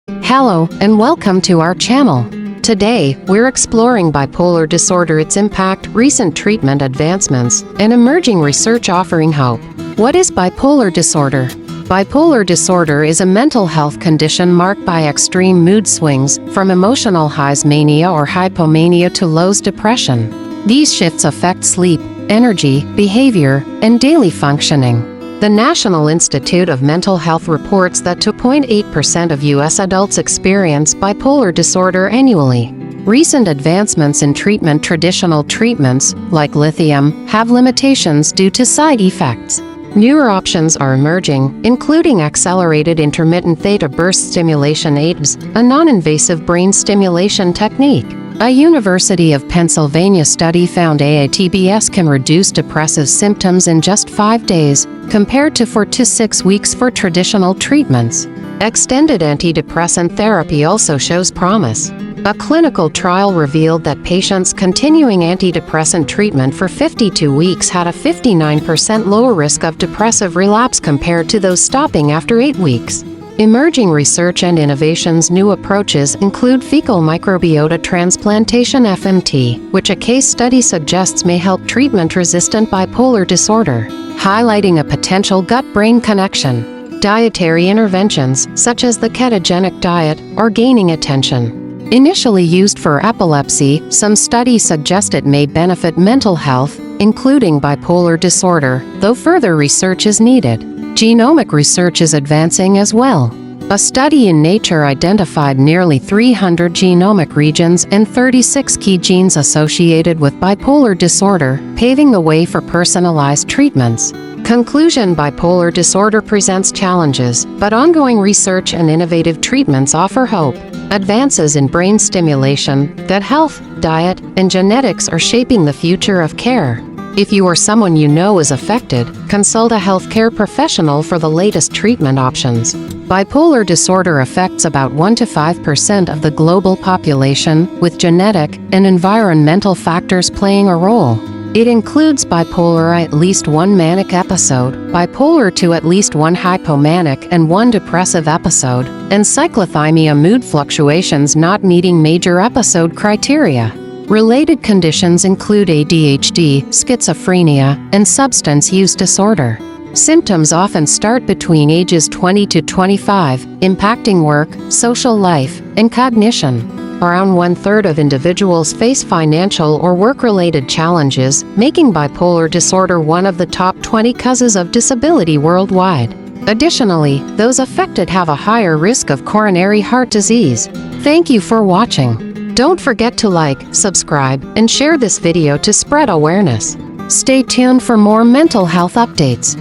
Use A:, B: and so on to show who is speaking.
A: Hello, and welcome to our channel. Today, we're exploring bipolar disorder, its impact, recent treatment advancements, and emerging research offering hope. What is bipolar disorder? Bipolar disorder is a mental health condition marked by extreme mood swings, from emotional highs mania or hypomania to lows depression. These shifts affect sleep, energy, behavior, and daily functioning. The National Institute of Mental Health reports that 2.8% of U.S. adults experience bipolar disorder annually. Recent advancements in treatment, traditional treatments, like lithium, have limitations due to side effects. Newer options are emerging, including accelerated intermittent theta burst stimulation (AIDS), a non-invasive brain stimulation technique. A University of Pennsylvania study found AATBS can reduce depressive symptoms in just 5 days, compared to 4 to 6 weeks for traditional treatments. Extended antidepressant therapy also shows promise. A clinical trial revealed that patients continuing antidepressant treatment for 52 weeks had a 59% lower risk of depressive relapse compared to those stopping after 8 weeks. Emerging research and innovations. New approaches include fecal microbiota transplantation (FMT), which a case study suggests may help treatment-resistant bipolar disorder, highlighting a potential gut-brain connection. Dietary interventions, such as the ketogenic diet, are gaining attention. Initially used for epilepsy, some studies suggest it may benefit mental health, including bipolar disorder, though further research is needed. Genomic research is advancing as well. A study in Nature identified nearly 300 genomic regions and 36 key genes associated with bipolar disorder, paving the way for personalized treatments. Conclusion: bipolar disorder presents challenges, but ongoing research and innovative treatments offer hope. Advances in brain stimulation, gut health, diet, and genetics are shaping the future of care. If you or someone you know is affected, consult a healthcare professional for the latest treatment options. Bipolar disorder affects about 1 to 5% of the global population, with genetic and environmental factors playing a role. It includes bipolar I at least 1 manic episode, bipolar II at least 1 hypomanic and 1 depressive episode, and cyclothymia mood fluctuations not meeting major episode criteria. Related conditions include ADHD, schizophrenia, and substance use disorder. Symptoms often start between ages 20 to 25, impacting work, social life, and cognition. Around 1/3 of individuals face financial or work-related challenges, making bipolar disorder one of the top 20 causes of disability worldwide. Additionally, those affected have a higher risk of coronary heart disease. Thank you for watching. Don't forget to like, subscribe, and share this video to spread awareness. Stay tuned for more mental health updates.